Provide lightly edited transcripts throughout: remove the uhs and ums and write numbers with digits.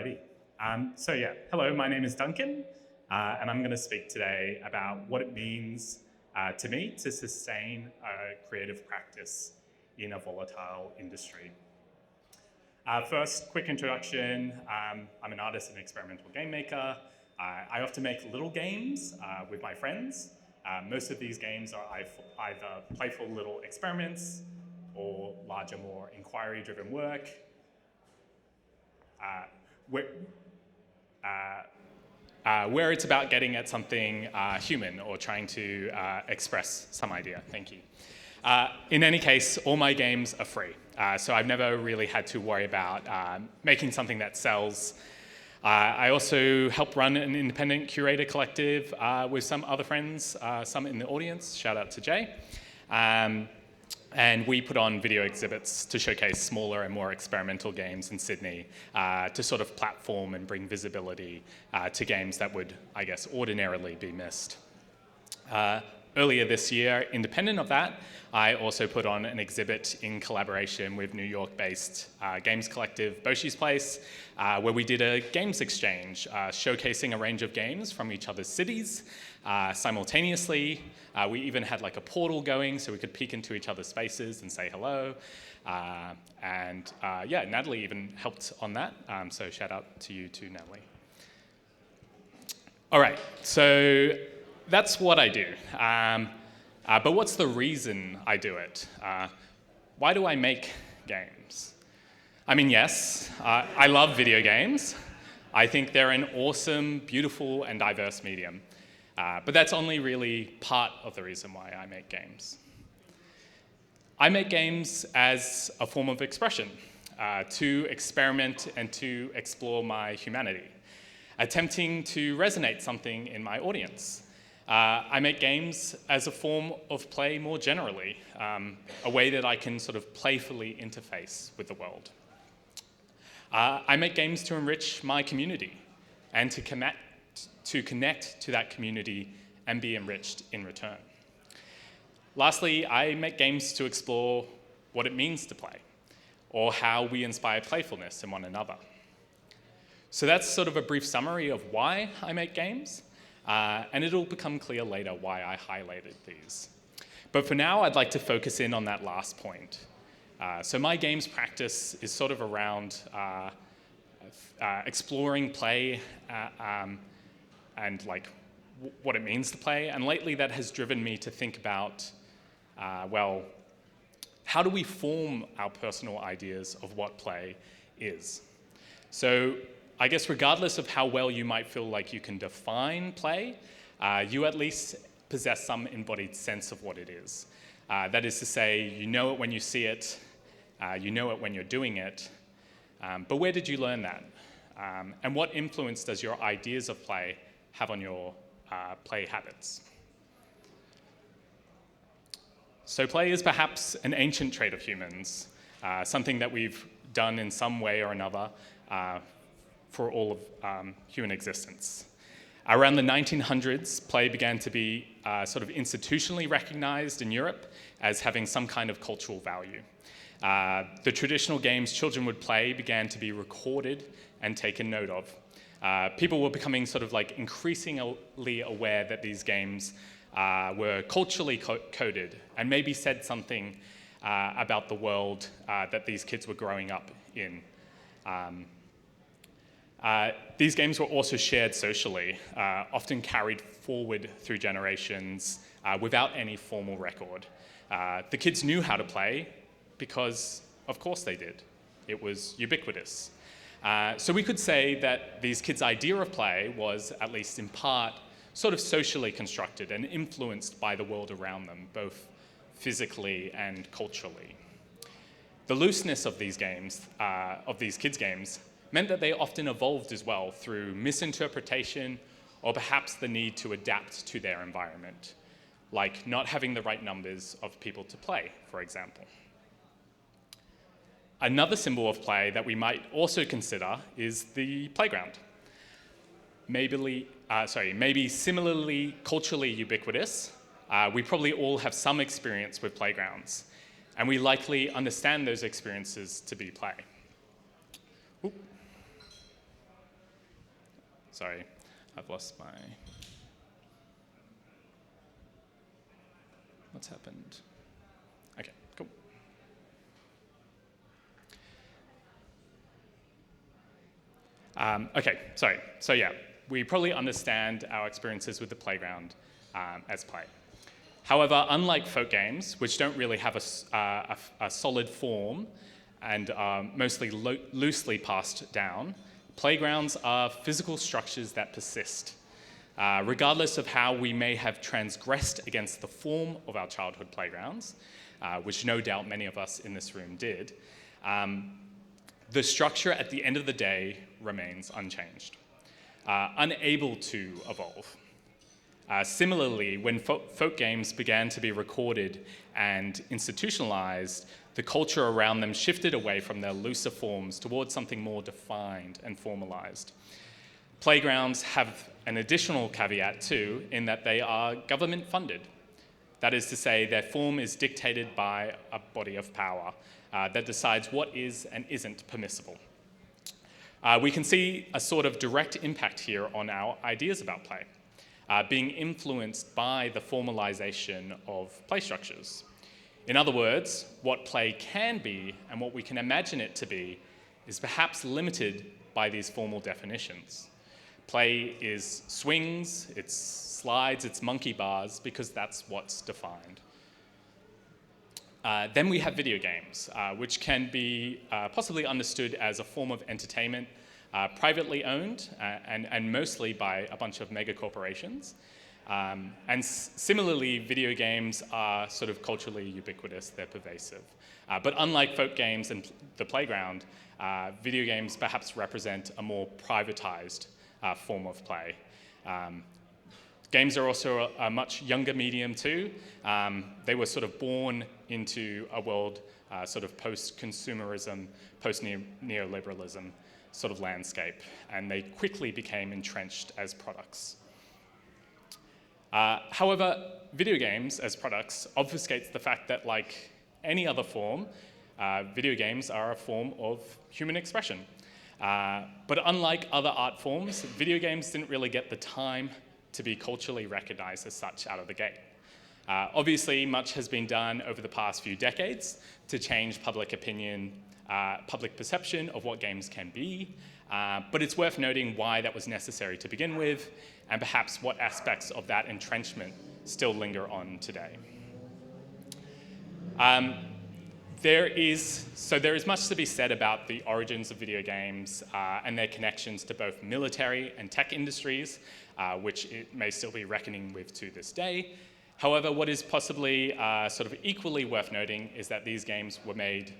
Alrighty. Hello, my name is Duncan, and I'm going to speak today about what it means to me to sustain a creative practice in a volatile industry. First, quick introduction. I'm an artist and experimental game maker. I often make little games with my friends. Most of these games are either playful little experiments or larger, more inquiry-driven work. Where it's about getting at something human or trying to express some idea. Thank you. In any case, all my games are free, so I've never really had to worry about making something that sells. I also help run an independent curator collective with some other friends, some in the audience. Shout out to Jay. And we put on video exhibits to showcase smaller and more experimental games in Sydney to sort of platform and bring visibility to games that would, I guess, ordinarily be missed. Earlier this year, independent of that, I also put on an exhibit in collaboration with New York-based games collective Boshi's Place, where we did a games exchange, showcasing a range of games from each other's cities simultaneously. We even had like a portal going so we could peek into each other's spaces and say hello. Natalie even helped on that, so shout out to you too, Natalie. All right, so that's what I do. But what's the reason I do it? Why do I make games? I mean, yes, I love video games. I think they're an awesome, beautiful, and diverse medium. But that's only really part of the reason why I make games. I make games as a form of expression, to experiment and to explore my humanity, attempting to resonate something in my audience. I make games as a form of play more generally, a way that I can sort of playfully interface with the world. I make games to enrich my community and to connect to that community and be enriched in return. Lastly, I make games to explore what it means to play, or how we inspire playfulness in one another. So that's sort of a brief summary of why I make games. And it'll become clear later why I highlighted these. But for now, I'd like to focus in on that last point. So my games practice is sort of around exploring play and like what it means to play. And lately, that has driven me to think about, how do we form our personal ideas of what play is? So I guess regardless of how well you might feel like you can define play, you at least possess some embodied sense of what it is. That is to say, you know it when you see it, you know it when you're doing it, but where did you learn that? And what influence does your ideas of play have on your play habits? So play is perhaps an ancient trait of humans, something that we've done in some way or another for all of human existence. Around the 1900s, play began to be sort of institutionally recognized in Europe as having some kind of cultural value. The traditional games children would play began to be recorded and taken note of. People were becoming sort of like increasingly aware that these games were culturally coded and maybe said something about the world that these kids were growing up in. These games were also shared socially, often carried forward through generations without any formal record. The kids knew how to play because, of course they did. It was ubiquitous. So we could say that these kids' idea of play was, at least in part, sort of socially constructed and influenced by the world around them, both physically and culturally. The looseness of these games, of these kids' games, meant that they often evolved as well through misinterpretation or perhaps the need to adapt to their environment, like not having the right numbers of people to play, for example. Another symbol of play that we might also consider is the playground. Maybe similarly culturally ubiquitous, we probably all have some experience with playgrounds, and we likely understand those experiences to be play. sorry, I've lost my... What's happened? Okay, cool. Okay, sorry. So yeah, we probably understand our experiences with the playground as play. However, unlike folk games, which don't really have a solid form and are mostly loosely passed down, playgrounds are physical structures that persist. Regardless of how we may have transgressed against the form of our childhood playgrounds, which no doubt many of us in this room did, the structure at the end of the day remains unchanged, unable to evolve. Similarly, when folk games began to be recorded and institutionalized, the culture around them shifted away from their looser forms towards something more defined and formalized. Playgrounds have an additional caveat too, in that they are government funded. That is to say, their form is dictated by a body of power that decides what is and isn't permissible. We can see a sort of direct impact here on our ideas about play, being influenced by the formalization of play structures. In other words, what play can be and what we can imagine it to be is perhaps limited by these formal definitions. Play is swings, it's slides, it's monkey bars, because that's what's defined. Then we have video games, which can be possibly understood as a form of entertainment, privately owned and mostly by a bunch of mega corporations. And similarly, video games are sort of culturally ubiquitous, they're pervasive. But unlike folk games and the playground, video games perhaps represent a more privatized form of play. Games are also a much younger medium too. They were sort of born into a world sort of post-consumerism, post-neoliberalism sort of landscape, and they quickly became entrenched as products. However, video games as products obfuscates the fact that, like any other form, video games are a form of human expression. But unlike other art forms, video games didn't really get the time to be culturally recognized as such out of the gate. Obviously, much has been done over the past few decades to change public opinion, public perception of what games can be, but it's worth noting why that was necessary to begin with, and perhaps what aspects of that entrenchment still linger on today. There is much to be said about the origins of video games and their connections to both military and tech industries, which it may still be reckoning with to this day. However, what is possibly sort of equally worth noting is that these games were made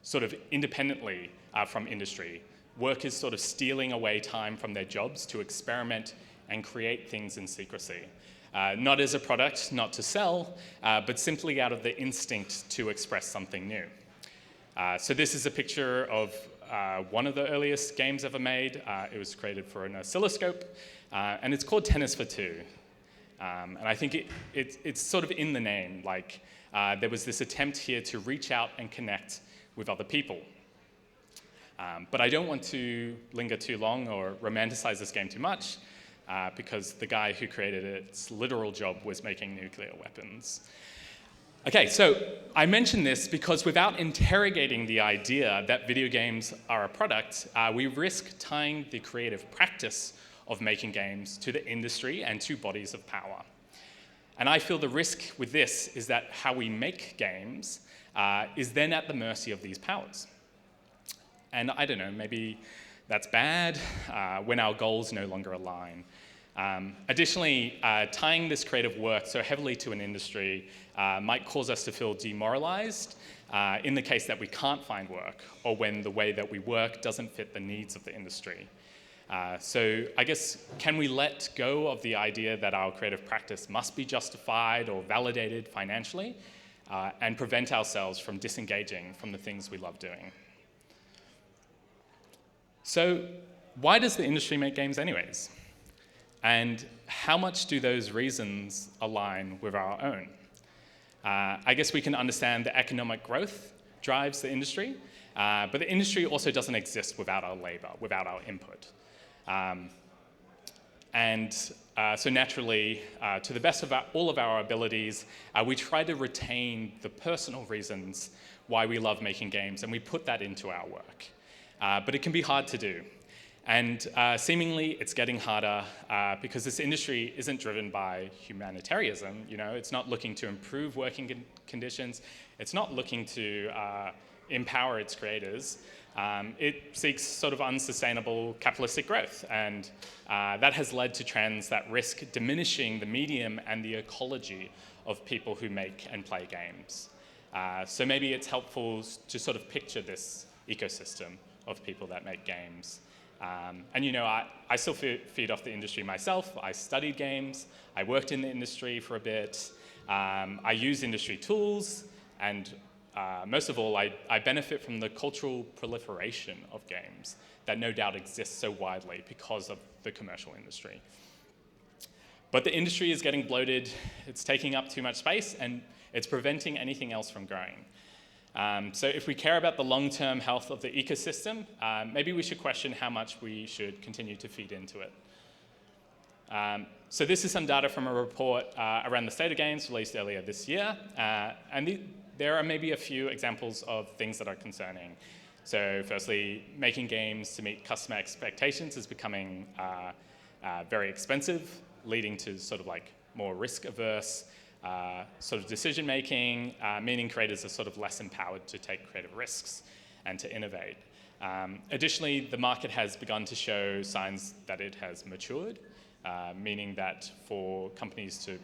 sort of independently from industry. Workers sort of stealing away time from their jobs to experiment and create things in secrecy. Not as a product, not to sell, but simply out of the instinct to express something new. So this is a picture of one of the earliest games ever made. It was created for an oscilloscope, and it's called Tennis for Two. And I think it's sort of in the name, like there was this attempt here to reach out and connect with other people. But I don't want to linger too long or romanticize this game too much, because the guy who created its literal job was making nuclear weapons. Okay, so I mention this because without interrogating the idea that video games are a product, we risk tying the creative practice of making games to the industry and to bodies of power. And I feel the risk with this is that how we make games is then at the mercy of these powers. And I don't know, maybe that's bad when our goals no longer align. Additionally, tying this creative work so heavily to an industry might cause us to feel demoralized in the case that we can't find work or when the way that we work doesn't fit the needs of the industry. So I guess, can we let go of the idea that our creative practice must be justified or validated financially and prevent ourselves from disengaging from the things we love doing? So why does the industry make games anyways? And how much do those reasons align with our own? I guess we can understand the economic growth drives the industry, but the industry also doesn't exist without our labor, without our input. So naturally, to the best of all of our abilities, we try to retain the personal reasons why we love making games, and we put that into our work. But it can be hard to do. And seemingly, it's getting harder because this industry isn't driven by humanitarianism. It's not looking to improve working conditions. It's not looking to empower its creators. It seeks sort of unsustainable capitalistic growth, and that has led to trends that risk diminishing the medium and the ecology of people who make and play games. So maybe it's helpful to sort of picture this ecosystem of people that make games. I still feed off the industry myself. I studied games. I worked in the industry for a bit. I use industry tools, and most of all, I benefit from the cultural proliferation of games that no doubt exists so widely because of the commercial industry. But the industry is getting bloated, it's taking up too much space, and it's preventing anything else from growing. So if we care about the long-term health of the ecosystem, maybe we should question how much we should continue to feed into it. So this is some data from a report around the state of games released earlier this year. There are maybe a few examples of things that are concerning. So firstly, making games to meet customer expectations is becoming very expensive, leading to sort of like more risk-averse sort of decision-making, meaning creators are sort of less empowered to take creative risks and to innovate. Additionally, the market has begun to show signs that it has matured, meaning that for companies to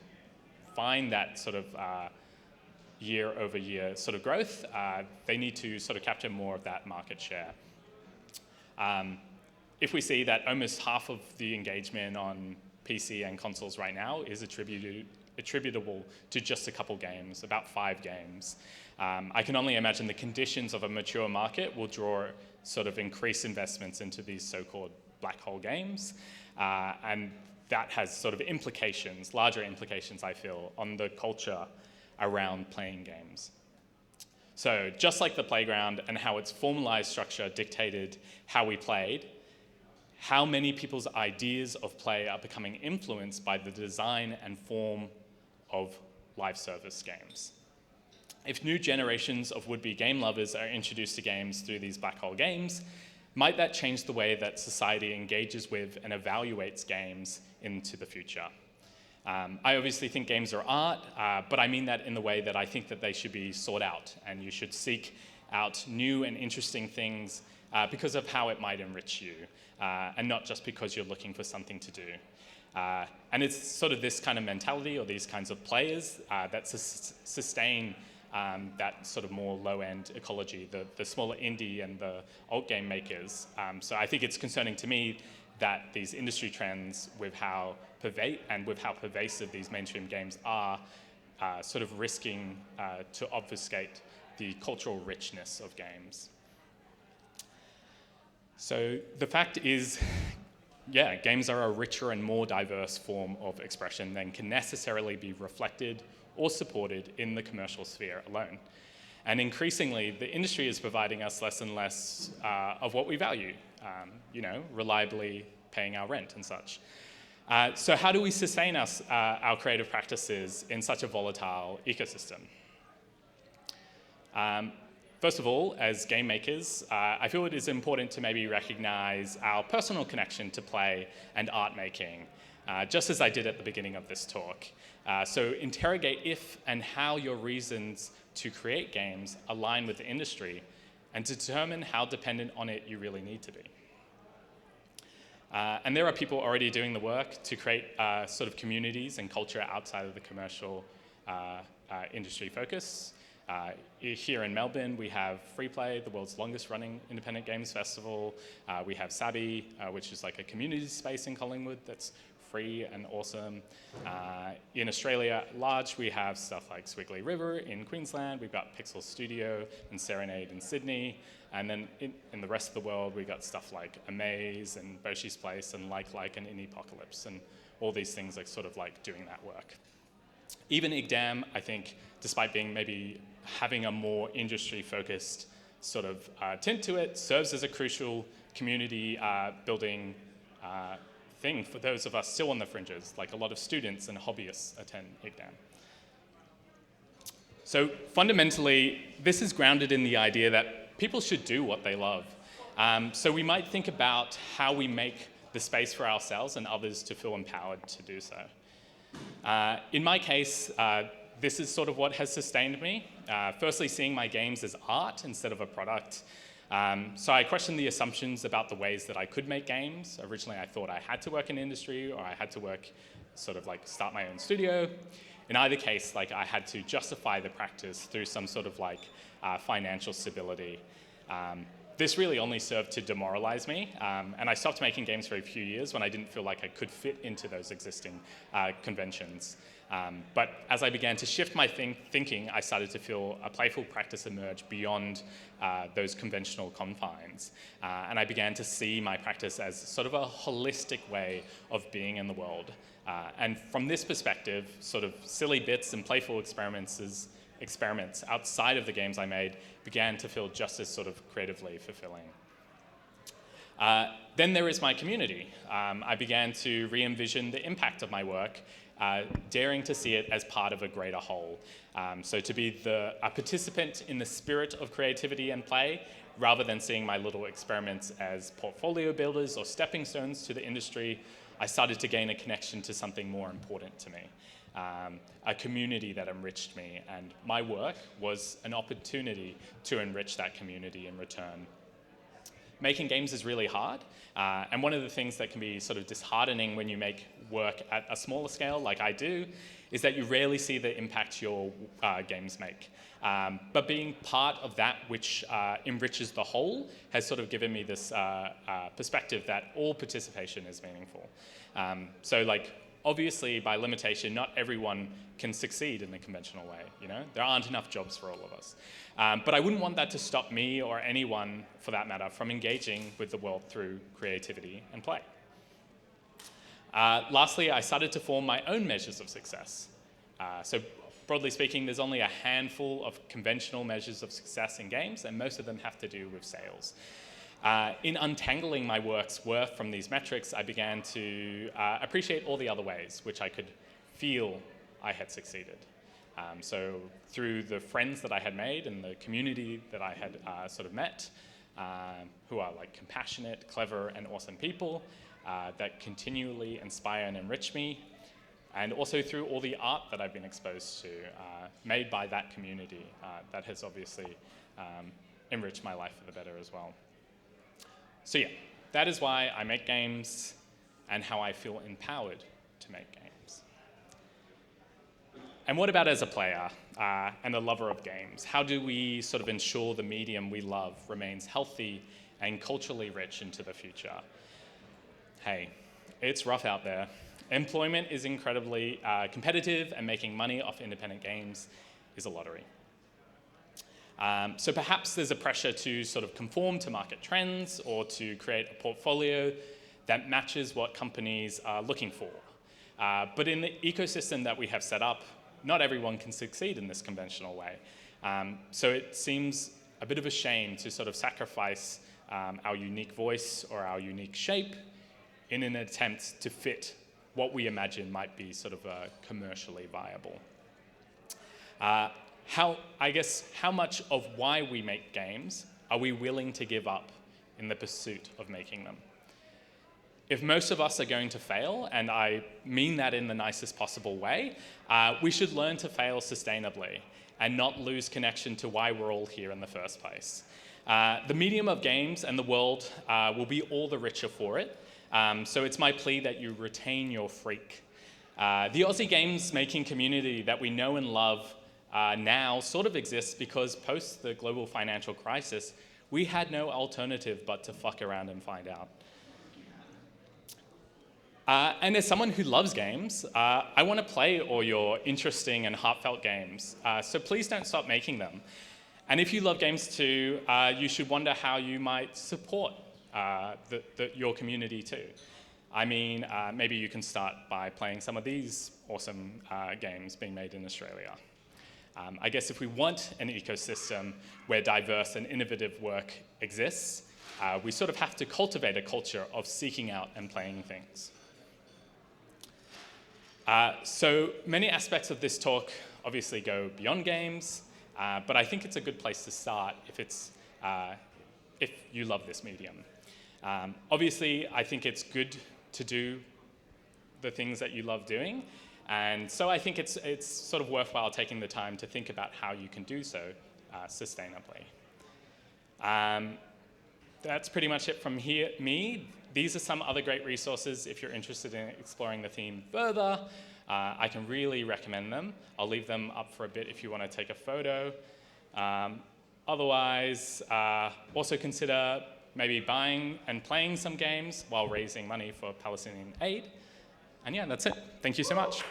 find that sort of year-over-year sort of growth, they need to sort of capture more of that market share. If we see that almost half of the engagement on PC and consoles right now is attributable to just a couple games, about 5 games, I can only imagine the conditions of a mature market will draw sort of increased investments into these so-called black hole games, and that has sort of implications, larger implications, I feel, on the culture around playing games. So just like the playground and how its formalized structure dictated how we played, how many people's ideas of play are becoming influenced by the design and form of live service games. If new generations of would-be game lovers are introduced to games through these black hole games, might that change the way that society engages with and evaluates games into the future? I obviously think games are art, but I mean that in the way that I think that they should be sought out, and you should seek out new and interesting things because of how it might enrich you, and not just because you're looking for something to do. And it's sort of this kind of mentality or these kinds of players that sustain that sort of more low-end ecology, the smaller indie and the alt game makers. So I think it's concerning to me that these industry trends with how pervasive these mainstream games are sort of risking to obfuscate the cultural richness of games. So the fact is, yeah, games are a richer and more diverse form of expression than can necessarily be reflected or supported in the commercial sphere alone. And increasingly, the industry is providing us less and less of what we value, reliably paying our rent and such. So how do we sustain our creative practices in such a volatile ecosystem? First of all, as game makers, I feel it is important to maybe recognize our personal connection to play and art making, just as I did at the beginning of this talk. So interrogate if and how your reasons to create games align with the industry, and to determine how dependent on it you really need to be. And there are people already doing the work to create sort of communities and culture outside of the commercial industry focus. Here in Melbourne, we have Freeplay, the world's longest running independent games festival. We have Sabi, which is like a community space in Collingwood that's free and awesome. In Australia at large, we have stuff like Swiggly River in Queensland. We've got Pixel Studio and Serenade in Sydney. And then in the rest of the world, we've got stuff like Amaze and Boshi's Place and Like and Indiepocalypse, and all these things like sort of like doing that work. Even IGDAM, I think, despite being maybe having a more industry-focused sort of tint to it serves as a crucial community building thing for those of us still on the fringes, like a lot of students and hobbyists attend EGDAM. So fundamentally, this is grounded in the idea that people should do what they love. So we might think about how we make the space for ourselves and others to feel empowered to do so. In my case, this is sort of what has sustained me. Firstly, seeing my games as art instead of a product. So I questioned the assumptions about the ways that I could make games. Originally, I thought I had to work in industry or I had to work, sort of like start my own studio. In either case, like I had to justify the practice through some sort of like financial stability. This really only served to demoralize me, and I stopped making games for a few years when I didn't feel like I could fit into those existing conventions. But as I began to shift my thinking, I started to feel a playful practice emerge beyond those conventional confines. And I began to see my practice as sort of a holistic way of being in the world. And from this perspective, sort of silly bits and playful experiments outside of the games I made began to feel just as sort of creatively fulfilling. Then there is my community. I began to re-envision the impact of my work, daring to see it as part of a greater whole. So to be a participant in the spirit of creativity and play, rather than seeing my little experiments as portfolio builders or stepping stones to the industry, I started to gain a connection to something more important to me. A community that enriched me, and my work was an opportunity to enrich that community in return. Making games is really hard, and one of the things that can be sort of disheartening when you make work at a smaller scale, like I do, is that you rarely see the impact your games make. But being part of that which enriches the whole has sort of given me this perspective that all participation is meaningful. So like, obviously, by limitation, not everyone can succeed in the conventional way, you know? There aren't enough jobs for all of us. But I wouldn't want that to stop me or anyone, for that matter, from engaging with the world through creativity and play. Lastly, I started to form my own measures of success. So broadly speaking, there's only a handful of conventional measures of success in games, and most of them have to do with sales. In untangling my work's worth from these metrics, I began to appreciate all the other ways which I could feel I had succeeded. So through the friends that I had made and the community that I had sort of met, who are like compassionate, clever, and awesome people that continually inspire and enrich me, and also through all the art that I've been exposed to, made by that community, that has obviously enriched my life for the better as well. So yeah, that is why I make games and how I feel empowered to make games. And what about as a player and a lover of games? How do we sort of ensure the medium we love remains healthy and culturally rich into the future? Hey, it's rough out there. Employment is incredibly competitive, and making money off independent games is a lottery. So perhaps there's a pressure to sort of conform to market trends or to create a portfolio that matches what companies are looking for. But in the ecosystem that we have set up, not everyone can succeed in this conventional way. So it seems a bit of a shame to sort of sacrifice our unique voice or our unique shape in an attempt to fit what we imagine might be sort of commercially viable. How much of why we make games are we willing to give up in the pursuit of making them? If most of us are going to fail, and I mean that in the nicest possible way, we should learn to fail sustainably and not lose connection to why we're all here in the first place. The medium of games and the world will be all the richer for it, so it's my plea that you retain your freak. The Aussie games making community that we know and love now sort of exists because post the global financial crisis, we had no alternative but to fuck around and find out. And as someone who loves games, I want to play all your interesting and heartfelt games, so please don't stop making them. And if you love games too, you should wonder how you might support your community too. I mean, maybe you can start by playing some of these awesome games being made in Australia. I guess if we want an ecosystem where diverse and innovative work exists, we sort of have to cultivate a culture of seeking out and playing things. So many aspects of this talk obviously go beyond games, but I think it's a good place to start if you love this medium. Obviously, I think it's good to do the things that you love doing, and so I think it's sort of worthwhile taking the time to think about how you can do so sustainably. That's pretty much it from me. These are some other great resources if you're interested in exploring the theme further. I can really recommend them. I'll leave them up for a bit if you want to take a photo. Otherwise, also consider maybe buying and playing some games while raising money for Palestinian aid. And yeah, that's it. Thank you so much.